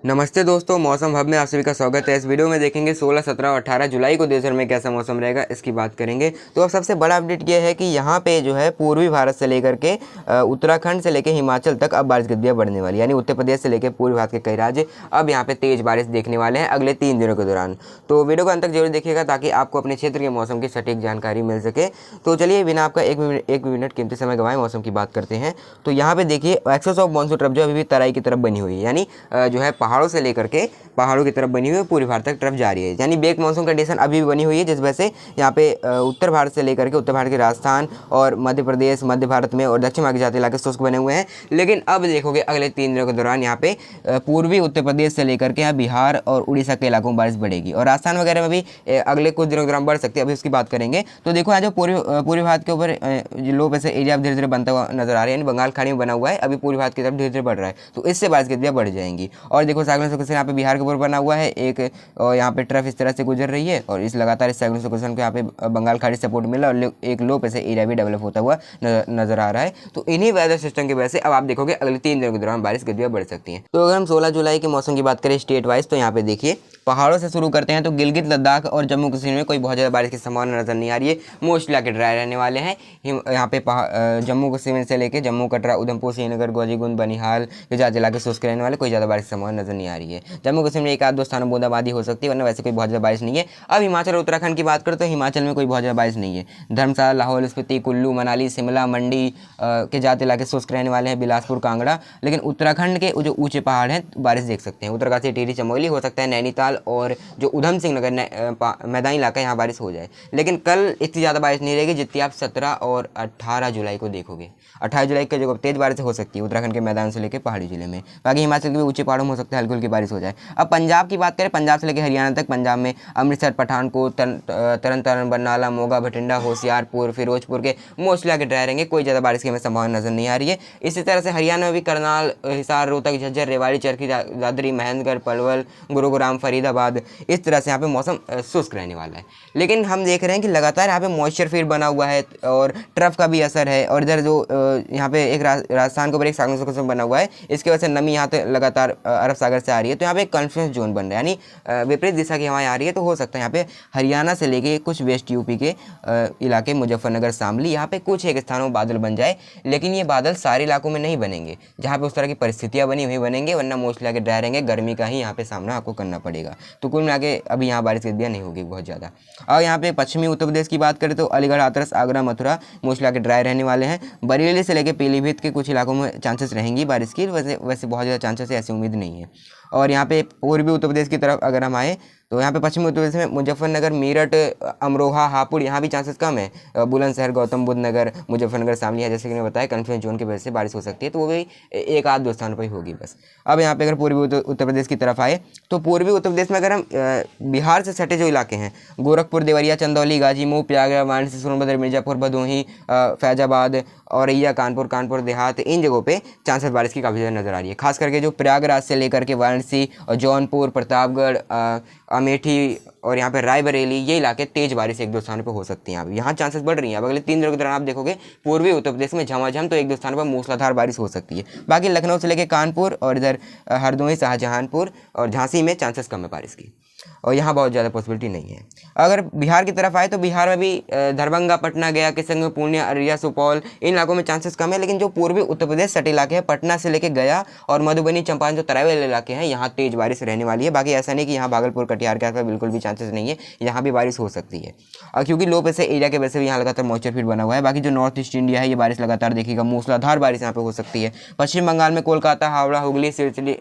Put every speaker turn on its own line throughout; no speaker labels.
नमस्ते दोस्तों, मौसम हब में आप सभी का स्वागत है। इस वीडियो में देखेंगे 16, 17 और 18 जुलाई को देश भर में कैसा मौसम रहेगा, इसकी बात करेंगे। तो अब सबसे बड़ा अपडेट ये है कि यहाँ पे जो है पूर्वी भारत से लेकर के उत्तराखंड से लेकर हिमाचल तक अब बारिश गतिविधियाँ बढ़ने वाली, यानी उत्तर प्रदेश से लेकर पूर्वी भारत के कई राज्य अब यहाँ पे तेज बारिश देखने वाले हैं अगले 3 दिनों के दौरान। तो वीडियो को अंत तक जरूर देखिएगा ताकि आपको अपने क्षेत्र के मौसम की सटीक जानकारी मिल सके। तो चलिए बिना आपका एक मिनट कीमती समय गंवाए मौसम की बात करते हैं। तो यहाँ पे देखिए एक्सेस ऑफ मानसून ट्रफ जो अभी भी तराई की तरफ बनी हुई है, यानी जो है पहाड़ों से लेकर के पहाड़ों की तरफ बनी हुई है, पूर्वी भारत तक तरफ जा रही है, यानी बेक मानसून कंडीशन अभी भी बनी हुई है, जिस वजह से यहाँ पे उत्तर भारत से लेकर के उत्तर भारत के राजस्थान और मध्य प्रदेश, मध्य भारत में और दक्षिण भारत के जाते इलाके शुष्क बने हुए हैं। लेकिन अब देखोगे अगले 3 दिनों के दौरान यहाँ पे पूर्वी उत्तर प्रदेश से लेकर के यहाँ बिहार और उड़ीसा के इलाकों में बारिश बढ़ेगी और राजस्थान वगैरह में भी अगले कुछ दिनों के दौरान बढ़ सकती है, अभी उसकी बात करेंगे। तो देखो यहाँ जो पूर्वी भारत के ऊपर लो प्रेशर एरिया धीरे धीरे बनता हुआ नजर आ रहा है, यानी बंगाल खाड़ी में बना हुआ है, अभी पूर्वी भारत की तरफ धीरे धीरे बढ़ रहा है, तो इससे बारिश गतिविधियाँ बढ़ जाएंगी। और देखो साइक्लोन सर्कुलेशन यहाँ पे बिहार के ऊपर बना हुआ है एक, और यहाँ पे ट्रफ इस तरह से गुजर रही है और इस लगातार इस साइक्लोन सर्कुलेशन को यहाँ पे बंगाल खाड़ी सपोर्ट मिला और एक लो प्रेशर एरिया भी डेवलप होता हुआ नजर आ रहा है। तो इन्हीं वेदर सिस्टम की वजह से अब आप देखोगे अगले 3 दिनों के दौरान बारिश गतिविधियाँ बढ़ सकती हैं। तो अगर हम 16 जुलाई के मौसम की बात करें स्टेट वाइज, तो यहाँ पे देखिए पहाड़ों से शुरू करते हैं तो गिलगित, लद्दाख और जम्मू कश्मीर में कोई बहुत ज़्यादा बारिश की संभावना नजर नहीं आ रही है। मोस्ट इलाके ड्राई रहने वाले हैं। यहाँ पे जम्मू कश्मीर से लेकर जम्मू, कटरा, उधमपुर, श्रीनगर, गोजीगुंड, बनिहाल के ज़्यादा इलाके शुष्क रहने वाले, कोई ज़्यादा बारिश की संभावना नजर नहीं आ रही है। जम्मू कश्मीर में एक आध दो स्थानों बूंदाबांदी हो सकती है, वरना वैसे कोई बहुत ज़्यादा बारिश नहीं है। अब हिमाचल और उत्तराखंड की बात करें तो हिमाचल में कोई बहुत ज़्यादा बारिश नहीं है। धर्मशाला, लाहौल स्पीति, कुल्लू, मनाली, शिमला, मंडी के ज़्यादा इलाके शुष्क रहने वाले हैं, बिलासपुर, कांगड़ा। लेकिन उत्तराखंड के जो ऊंचे पहाड़ हैं बारिश देख सकते हैं, उत्तरकाशी, टिहरी, चमोली, हो सकता है नैनीताल और जो उधम सिंह नगर मैदानी इलाका यहाँ बारिश हो जाए। लेकिन कल इतनी ज़्यादा बारिश नहीं रहेगी जितनी आप 17 और 18 जुलाई को देखोगे। 18 जुलाई की जगह तेज बारिश हो सकती है उत्तराखंड के मैदान से लेकर पहाड़ी जिले में। बाकी हिमाचल के भी ऊंचे पहाड़ों में हो सकता है हल्की हल्की बारिश हो जाए। अब पंजाब की बात करें, पंजाब से लेकर हरियाणा तक, पंजाब में अमृतसर, पठानकोट, तरन तारण, बरनाला, मोगा, भटिंडा, होशियारपुर, फिरोजपुर के मोस्टली आगे ड्राई रहेंगे, कोई ज़्यादा बारिश की हमें संभावना नजर नहीं आ रही है। इसी तरह से हरियाणा में भी करनाल, हिसार, रोहतक, झज्जर, रेवाड़ी, चरखी दादरी, महेंद्रगढ़, पलवल, गुरुग्राम, फरीदाबाद, इस तरह से यहाँ पे मौसम शुष्क रहने वाला है। लेकिन हम देख रहे हैं कि लगातार यहाँ पे मॉइस्चर फील्ड बना हुआ है और ट्रफ का भी असर है, और इधर जो यहाँ पे एक राजस्थान के ऊपर एक साइक्लोन सर्कुलेशन बना हुआ है, इसकी वजह से नमी यहाँ पे लगातार अरब सागर से आ रही है, तो यहाँ पे एक कॉन्फ्लुएंस जोन बन रहा है, यानी विपरीत दिशा की हवाएं आ रही है। तो हो सकता है यहाँ पे हरियाणा से लेके कुछ वेस्ट यूपी के इलाके, मुजफ्फरनगर, शामली, यहाँ पे कुछ एक स्थानों में बादल बन जाए। लेकिन ये बादल सारे इलाकों में नहीं बनेंगे जहाँ पे उस तरह की परिस्थितियाँ बनी हुई बनेंगे, वरना मोस्टली आगे ड्राई रहेंगे, गर्मी का ही यहाँ पे सामना आपको करना पड़ेगा। तो कुल मिला के अभी यहाँ बारिश की गतिविधियाँ नहीं होगी बहुत ज़्यादा। और यहाँ पे पश्चिमी उत्तर प्रदेश की बात करें तो अलीगढ़, हाथरस, आगरा, मथुरा मोस्टली आगे ड्राई रहने वाले हैं। बरेली से लेकर पीलीभीत के कुछ इलाकों में चांसेस रहेंगी बारिश की, वैसे बहुत ज़्यादा चांसेस है, ऐसी उम्मीद नहीं है। और यहाँ पे पूर्वी उत्तर प्रदेश की तरफ अगर हम आए तो यहाँ पे पश्चिमी उत्तर प्रदेश में मुजफ्फरनगर, मेरठ, अमरोहा, हापुड़, यहाँ भी चांसेस कम है। बुलंदशहर, गौतम बुद्ध नगर, मुजफ्फरनगर, शामली है, जैसे कि मैंने बताया कॉन्फ्लुएंस जोन की वजह से बारिश हो सकती है, तो वो भी एक आध दो स्थानों पर ही होगी बस। अब यहाँ पे अगर पूर्वी उत्तर प्रदेश की तरफ आए तो पूर्वी उत्तर प्रदेश में अगर हम बिहार से सटे जो इलाके हैं, गोरखपुर, देवरिया, चंदौली, गाजीपुर, प्रयागराज, वाराणसी, सोनभद्र, मिर्जापुर, भदोही, फैजाबाद, औरैया, कानपुर देहात, इन जगहों पे चांसेस बारिश की काफ़ी ज़्यादा नजर आ रही है। खास करके जो प्रयागराज से लेकर के वाराणसी और जौनपुर, प्रतापगढ़, अमेठी और यहाँ पे रायबरेली, ये इलाके तेज बारिश एक दो स्थानों पे हो सकती हैं। अब यहाँ चांसेस बढ़ रही हैं। अब अगले 3 दिनों के दौरान आप देखोगे पूर्वी उत्तर प्रदेश में झमाझम तो एक दो स्थानों पर मूसलाधार बारिश हो सकती है। बाकी लखनऊ से लेकर कानपुर और इधर हरदोई, शाहजहांपुर और झांसी में चांसेस कम है बारिश की, और यहाँ बहुत ज़्यादा पॉसिबिलिटी नहीं है। अगर बिहार की तरफ आए तो बिहार में भी दरभंगा, पटना, गया, किशनगंज, पूर्णिया, अररिया, सुपौल, इन इलाकों में चांसेस कम है। लेकिन जो पूर्वी उत्तर प्रदेश सटे इलाके हैं, पटना से लेकर गया और मधुबनी, चंपारण, जो तराई वाले इलाके हैं, यहाँ तेज बारिश रहने वाली है। बाकी ऐसा नहीं कि यहाँ भागलपुर, कटिहार के आसपास बिल्कुल भी चांसेस नहीं है, यहाँ भी बारिश हो सकती है। और क्योंकि लो प्रेशर एरिया के वजह से भी यहाँ लगातार मॉइस्चर फील्ड बना हुआ है। बाकी जो नॉर्थ ईस्ट इंडिया है, ये बारिश लगातार देखिएगा, मूसलाधार बारिश यहाँ पे हो सकती है। पश्चिम बंगाल में कोलकाता, हावड़ा, हुगली, सिरसिली,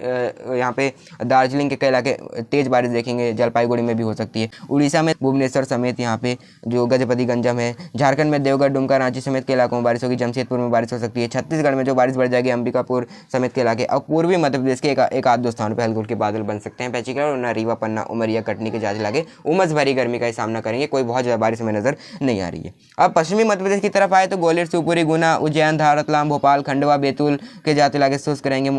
यहाँ पे दार्जिलिंग के कई इलाके तेज बारिश देखेंगे, जलपाईगुड़ी में भी हो सकती है। उड़ीसा में भुवनेश्वर समेत यहाँ पे जो गजपति गंजम है, झारखंड में देवघर, दुमका, रांची समेत के इलाकों में बारिश होगी, जमशेदपुर में बारिश हो सकती है। छत्तीसगढ़ में जो बारिश बढ़ जाएगी, अंबिकापुर समेत के इलाके, और पूर्वी मध्य प्रदेश के एक आध दो स्थानों पर हल्के हल्के बादल बन सकते हैं। पैचिकल, रीवा, पन्ना, उमरिया, कटनी के ज़्यादा इलाके उमस भरी गर्मी का ही सामना करेंगे, कोई बहुत ज़्यादा बारिश हमें नजर नहीं आ रही है। अब पश्चिमी मध्य प्रदेश की तरफ आए तो ग्वालियर, शिवपुरी, गुना, उज्जैन, धार, रतलाम, भोपाल, खंडवा, बैतूल के ज़्यादा इलाके शुष्क रहेंगे,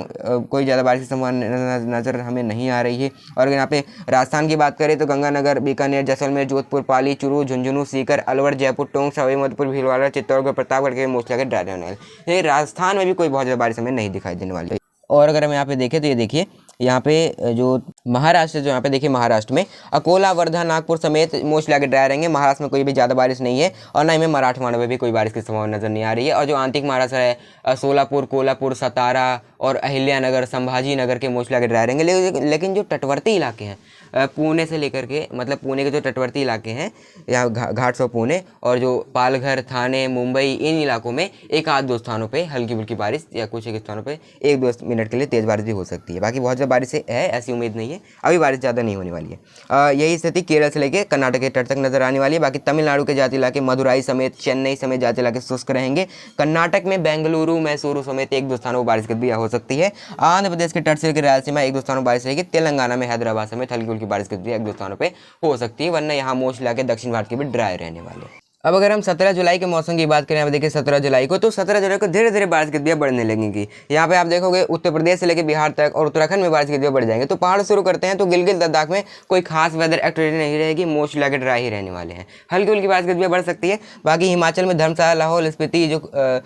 कोई ज़्यादा बारिश की संभावना नजर हमें नहीं आ रही है। और अगर यहाँ पे राजस्थान की बात करें तो गंगानगर, बीकानेर, जैसलमेर, जोधपुर, पाली, चूरू, झुंझुनू, सीकर, अलवर, जयपुर, टोंक, सवाई माधोपुर, भीलवाड़ा, चित्तौड़गढ़, प्रतापगढ़ के मोस्टली आगे ड्राई रहने वाले। राजस्थान में भी कोई बहुत ज़्यादा बारिश हमें नहीं दिखाई देने वाली है। और अगर हम यहाँ पे देखें तो ये देखिए यहाँ पे जो महाराष्ट्र, जो यहाँ पे देखिए महाराष्ट्र में अकोला, वर्धा, नागपुर समेत मोस्ट लगे ड्राई रहेंगे। महाराष्ट्र में कोई भी ज़्यादा बारिश नहीं है और ना ही में मराठवाड़ा में भी कोई बारिश की संभावना नजर नहीं आ रही है। और जो आंतरिक महाराष्ट्र है सोलापुर, कोल्हापुर, सतारा और अहिल्यानगर, संभाजी नगर के मोस्ट लगे ड्राई रहेंगे। लेकिन जो तटवर्ती इलाके हैं पुणे से लेकर के, मतलब पुणे के जो तटवर्ती इलाके हैं यहाँ घाट्स ऑफ पुणे और जो पालघर, थाने, मुंबई, इन इलाकों में एक आध दो स्थानों पे हल्की फुल्की बारिश या कुछ एक स्थानों पे 1-2 मिनट के लिए तेज़ बारिश भी हो सकती है। बाकी बहुत ज़्यादा बारिश है ऐसी उम्मीद नहीं है, अभी बारिश ज़्यादा नहीं होने वाली है। यही स्थिति केरल से लेकर कर्नाटक के तट तक नजर आने वाली है। बाकी तमिलनाडु के जाति इलाके, मदुराई समेत, चेन्नई समेत जाति इलाके शुष्क रहेंगे। कर्नाटक में बेंगलुरु, मैसूरू समेत 1-2 स्थानों पर बारिश की गतिविधि हो सकती है। आंध्र प्रदेश के तट से लेकर रायलसीमा 1-2 स्थानों पर बारिश रहेगी। तेलंगाना में हैदराबाद समेत हल्की फुल्की बारिश की गतिविधि 1-2 स्थानों पर हो सकती है, वरना यहाँ मोस्ट इलाके दक्षिण भारत के भी ड्राई रहने वाले हैं। अब अगर हम 17 जुलाई के मौसम की बात करें, अब देखिए 17 जुलाई को, तो 17 जुलाई को धीरे धीरे बारिश की गतिविधियां बढ़ने लगेंगी। यहाँ पे आप देखोगे उत्तर प्रदेश से लेकर बिहार तक और उत्तराखंड में बारिश की गतिविधियां बढ़ जाएंगे। तो पहाड़ शुरू करते हैं तो गिलगित लद्दाख में कोई खास वेदर एक्टिविटी नहीं रहेगी, मोस्ट इलाके ड्राई ही रहने वाले हैं। हल्की हल्की बारिश की गतिविधियां बढ़ सकती है। बाकी हिमाचल में धर्मशाला, लाहौल स्पीति जो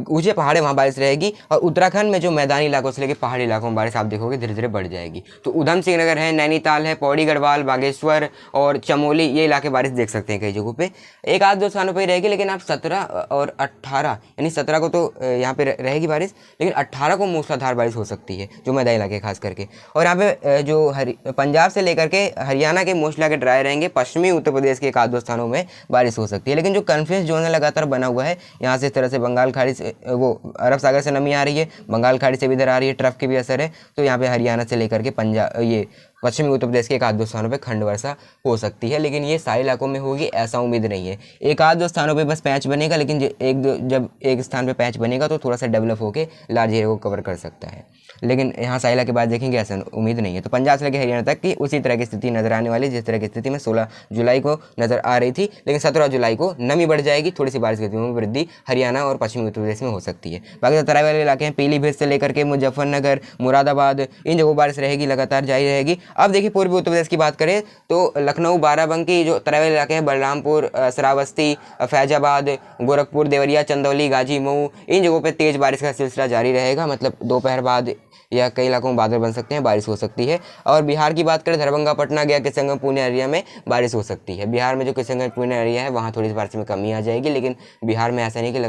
ऊंचे पहाड़े वहाँ बारिश रहेगी। और उत्तराखंड में जो मैदानी इलाकों से लेकर पहाड़ी इलाकों में बारिश आप देखोगे धीरे धीरे बढ़ जाएगी। तो उधम सिंह नगर है, नैनीताल है, पौड़ी गढ़वाल, बागेश्वर और चमोली, ये इलाके बारिश देख सकते हैं कई जगहों पे। 1-2 स्थानों पर रहेगी, लेकिन आप 17 और 18 यानी 17 को तो यहाँ पे रहेगी बारिश, लेकिन 18 को मूसलाधार बारिश हो सकती है जो मैदानी इलाके खास करके। और यहाँ पे जो पंजाब से लेकर के हरियाणा के मोस्ट इलाके ड्राई रहेंगे। पश्चिमी उत्तर प्रदेश के 1-2 स्थानों में बारिश हो सकती है। लेकिन जो कॉन्फ्लुएंस जोन है लगातार बना हुआ है, यहाँ से इस तरह से बंगाल खाड़ी वो अरब सागर से नमी आ रही है, बंगाल खाड़ी से भी इधर आ रही है, ट्रफ के भी असर है। तो यहाँ पे हरियाणा से लेकर के पंजाब, ये पश्चिमी उत्तर प्रदेश के 1-2 स्थानों पे खंड वर्षा हो सकती है, लेकिन ये सारे इलाकों में होगी ऐसा उम्मीद नहीं है। 1-2 स्थानों पे बस पैच बनेगा, लेकिन जब एक स्थान पे पैच बनेगा तो थोड़ा सा डेवलप होकर लार्ज एरिया को कवर कर सकता है। लेकिन यहाँ साइला के बाद देखेंगे ऐसा उम्मीद नहीं है। तो पंजाब से लेकर हरियाणा तक की उसी तरह की स्थिति नजर आने वाली, जिस तरह की स्थिति में 16 जुलाई को नजर आ रही थी। लेकिन 17 जुलाई को नमी बढ़ जाएगी, थोड़ी सी बारिश की गतिविधियों में वृद्धि हरियाणा और पश्चिमी उत्तर प्रदेश में हो सकती है। बाकी तराई वाले इलाके हैं, पीलीभीत से लेकर के मुजफ्फरनगर, मुरादाबाद, इन जगहों बारिश रहेगी, लगातार जारी रहेगी। अब देखिए पूर्वी उत्तर प्रदेश की बात करें तो लखनऊ, बाराबंकी, जो तराई वाले इलाके हैं, बलरामपुर, श्रावस्ती, फैजाबाद, गोरखपुर, देवरिया, चंदौली, गाजी, मऊ, इन जगहों पर तेज बारिश का सिलसिला जारी रहेगा। मतलब दोपहर बाद या कई इलाकों में बादल बन सकते हैं, बारिश हो सकती है। और बिहार की बात करें, दरभंगा, पटना, गया, किशनगंज, पुणे एरिया में बारिश हो सकती है। बिहार में जो किशनगंज, पुणे एरिया है वहाँ थोड़ी सी बारिश में कमी आ जाएगी, लेकिन बिहार में ऐसा नहीं कि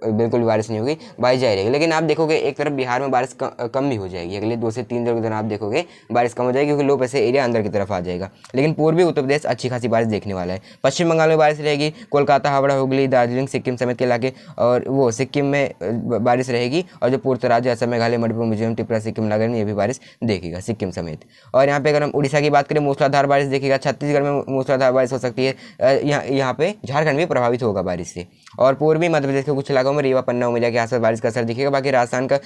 बिल्कुल भी बारिश नहीं होगी, बारिश जारी रहेगी। लेकिन आप देखोगे एक तरफ बिहार में बारिश कम भी हो जाएगी, अगले 2 से 3 दिन आप देखोगे बारिश कम हो जाएगी, क्योंकि लो प्रेशर एरिया अंदर की तरफ आ जाएगा। लेकिन पूर्वी उत्तर प्रदेश अच्छी खासी बारिश देखने वाला है। पश्चिम बंगाल में बारिश रहेगी, कोलकाता, हावड़ा, हुगली, दार्जिलिंग, सिक्किम समेत के इलाके, और वो सिक्किम में बारिश रहेगी। और जो पूर्व राज्य असम, मेघालय, मणिपुर, मिजोरम, त्रिपुरा, सिक्किम, नागालैंड, ये भी बारिश देखेगा सिक्किम समेत। और यहाँ पे अगर हम उड़ीसा की बात करें, मूसलाधार बारिश देखेगा। छत्तीसगढ़ में मूसलाधार बारिश हो सकती है। यहाँ पे झारखंड भी प्रभावित होगा बारिश से। और पूर्वी मध्य प्रदेश के कुछ इलाकों में रीवा, पन्ना, उमिया के आसपास बारिश का असर दिखेगा। बाकी राजस्थान का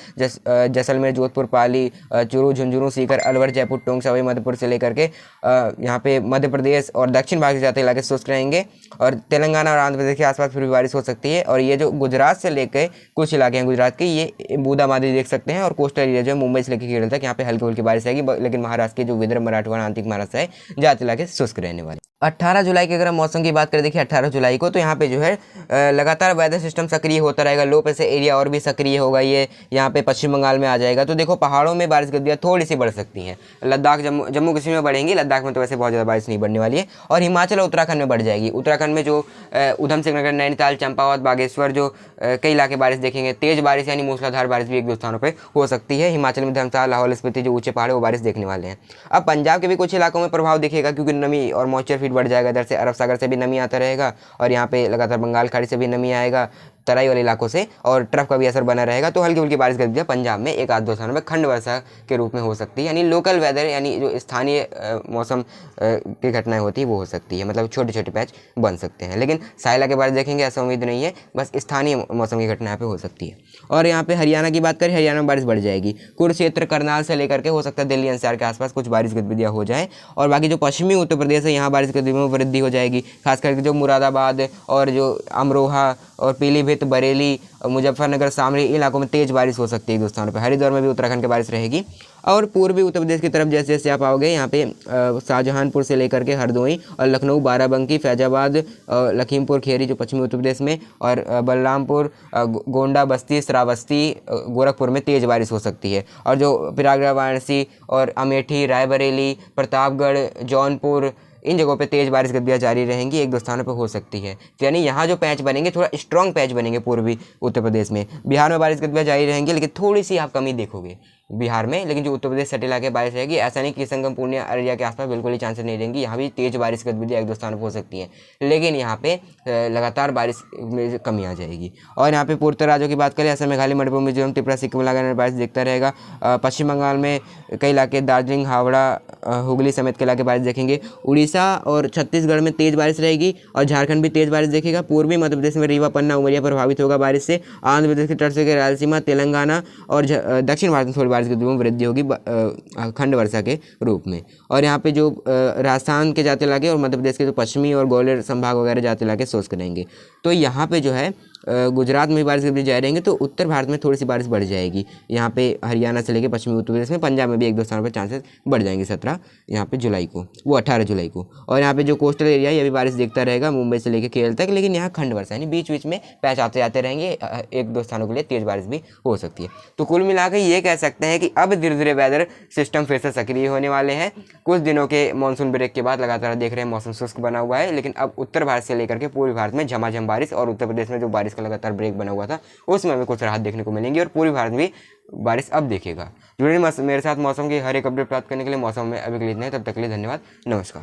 जैसलमेर, जोधपुर, पाली, चूरू, झुंझुनू, सीकर, अलवर, जयपुर, टोंक, सवाई माधोपुर से लेकर के यहाँ पे मध्य प्रदेश और दक्षिण भारत के जाते इलाके शुष्क रहेंगे। और तेलंगाना और आंध्र प्रदेश के आसपास फिर भी बारिश हो सकती है। और ये जो गुजरात से लेकर कुछ इलाके हैं गुजरात के, ये बूंदाबांदी देख सकते हैं। और कोस्टल एरिया जो है मुंबई से लेकर केरल तक, यहाँ पे हल्की हल्की बारिश रहेगी। लेकिन महाराष्ट्र के जो विदर्भ, मराठवाड़ा, आंतरिक महाराष्ट्र है, ज्यादा इलाके शुष्क रहने वाले। 18 जुलाई की अगर हम मौसम की बात करें, देखिए 18 जुलाई को तो यहाँ पे जो है लगातार वेदर सिस्टम सक्रिय होता रहेगा। लो प्रेशर एरिया और भी सक्रिय होगा, ये यहाँ पे पश्चिम बंगाल में आ जाएगा। तो देखो पहाड़ों में बारिश की गतिविधियाँ थोड़ी सी बढ़ सकती हैं। लद्दाख, जम्मू कश्मीर में बढ़ेंगी, लद्दाख में तो वैसे बहुत ज़्यादा बारिश नहीं बढ़ने वाली है। और हिमाचल और उत्तराखंड में बढ़ जाएगी। उत्तराखंड में जो उधम सिंह नगर, नैनीताल, चंपावत, बागेश्वर, जो कई इलाके बारिश देखेंगे। तेज बारिश यानी मूसलाधार बारिश भी 1-2 स्थानों पर हो सकती है। हिमाचल में धर्मशाला, लाहौल स्पीति, जो ऊंचे पहाड़ है वो बारिश देखने वाले हैं। अब पंजाब के भी कुछ इलाकों में प्रभाव दिखेगा, क्योंकि नमी और मॉइस्चर फीड बढ़ जाएगा। इधर से अरब सागर से भी नमी आता रहेगा, और यहाँ पे लगातार बंगाल खाड़ी से भी नमी आएगा, तराई वाले इलाकों से, और ट्रफ का भी असर बना रहेगा। तो हल्की हल्की बारिश गतिविधियाँ पंजाब में 1-2 स्थानों में खंड वर्षा के रूप में हो सकती है। यानी लोकल वेदर, यानी जो स्थानीय मौसम की घटनाएं होती है वो हो सकती है। मतलब छोटे छोटे पैच बन सकते हैं। लेकिन साइला के बारे में देखेंगे ऐसा उम्मीद नहीं है, बस स्थानीय मौसम की घटना यहाँ पे हो सकती है। और यहाँ पे हरियाणा की बात करें, हरियाणा में बारिश बढ़ जाएगी। कुरुक्षेत्र, करनाल से लेकर के हो सकता है दिल्ली एनसीआर के आसपास कुछ बारिश गतिविधियाँ हो जाए। और बाकी जो पश्चिमी उत्तर प्रदेश है, यहाँ बारिश गतिविधियों में वृद्धि हो जाएगी। खास करके जो मुरादाबाद और जो अमरोहा और पीलीभीत मेरठ, बरेली, मुजफ्फरनगर, शामली इलाकों में तेज़ बारिश हो सकती है एक दो स्थानों पर। हरिद्वार में भी उत्तराखंड की बारिश रहेगी। और पूर्वी उत्तर प्रदेश की तरफ जैसे जैसे आप आओगे यहाँ पे शाहजहांपुर से लेकर के हरदोई और लखनऊ, बाराबंकी, फैजाबाद, लखीमपुर खेरी जो पश्चिमी उत्तर प्रदेश में, और बलरामपुर, गोंडा, बस्ती, श्रावस्ती, गोरखपुर में तेज़ बारिश हो सकती है। और जो प्रयागराज, वाराणसी और अमेठी, रायबरेली, प्रतापगढ़, जौनपुर, इन जगहों पे तेज़ बारिश गतिविधियाँ जारी रहेंगी, एक दो स्थानों पर हो सकती है। तो यानी यहाँ जो पैच बनेंगे थोड़ा स्ट्रॉन्ग पैच बनेंगे पूर्वी उत्तर प्रदेश में। बिहार में बारिश गतिविधियाँ जारी रहेंगी, लेकिन थोड़ी सी आप कमी देखोगे बिहार में, लेकिन जो उत्तर प्रदेश सटे इलाके बारिश रहेगी। ऐसा नहीं कि संगम, पूर्णिया, अररिया के आसपास बिल्कुल ही चांसेस नहीं रहेंगी, यहाँ भी तेज़ बारिश गतिविधियाँ एक दो स्थानों पर हो सकती हैं, लेकिन यहाँ पे लगातार बारिश में कमी आ जाएगी। और यहाँ पे पूर्वोत्तर राज्यों की बात करें, असम, मेघालय, मणिपुर, मिजोरम, त्रिपुरा, सिक्किम इलाके में बारिश दिखता रहेगा। पश्चिम बंगाल में कई इलाके, दार्जिलिंग, हावड़ा, हुगली समेत के इलाके बारिश देखेंगे। उड़ीसा और छत्तीसगढ़ में तेज़ बारिश रहेगी और झारखंड भी तेज़ बारिश देखेगा। पूर्वी मध्य प्रदेश में रीवा, पन्ना, उमरिया प्रभावित होगा बारिश से। आंध्र प्रदेश के तट से रायलसीमा, तेलंगाना और दक्षिण भारत में थोड़ी बारिश की में वृद्धि होगी खंड वर्षा के रूप में। और यहाँ पे जो राजस्थान के जाते इलाके और मध्य प्रदेश के जो पश्चिमी और ग्वालियर संभाग वगैरह जाते इलाके शुष्क रहेंगे। तो यहाँ पे जो है गुजरात में भी बारिश गतिविधि जारी रहेंगे, तो उत्तर भारत में थोड़ी सी बारिश बढ़ जाएगी। यहाँ पे हरियाणा से लेकर पश्चिमी उत्तर प्रदेश में, पंजाब में भी एक दो स्थानों पर चांसेस बढ़ जाएंगे 17 यहाँ पे जुलाई को, वो 18 जुलाई को। और यहाँ पे जो कोस्टल एरिया है ये भी बारिश देखता रहेगा मुंबई से लेकर केरल तक, लेकिन यहाँ खंड वर्षा यानी बीच बीच में पैच आते जाते रहेंगे, एक दो स्थानों के लिए तेज़ बारिश भी हो सकती है। तो कुल मिलाकर ये कह सकते हैं कि अब धीरे धीरे वेदर सिस्टम फिर से सक्रिय होने वाले हैं। कुछ दिनों के मानसून ब्रेक के बाद लगातार देख रहे हैं मौसम शुष्क बना हुआ है, लेकिन अब उत्तर भारत से लेकर के पूर्वी भारत में झमाझम बारिश, और उत्तर प्रदेश में जो बारिश का लगातार ब्रेक बना हुआ था उसमें हमें कुछ राहत देखने को मिलेंगी, और पूर्वी भारत में भी बारिश अब देखेगा। जुड़े मेरे साथ मौसम की हर एक अपडेट प्राप्त करने के लिए। मौसम में अभी के लिए इतना ही, तब तक के लिए धन्यवाद, नमस्कार।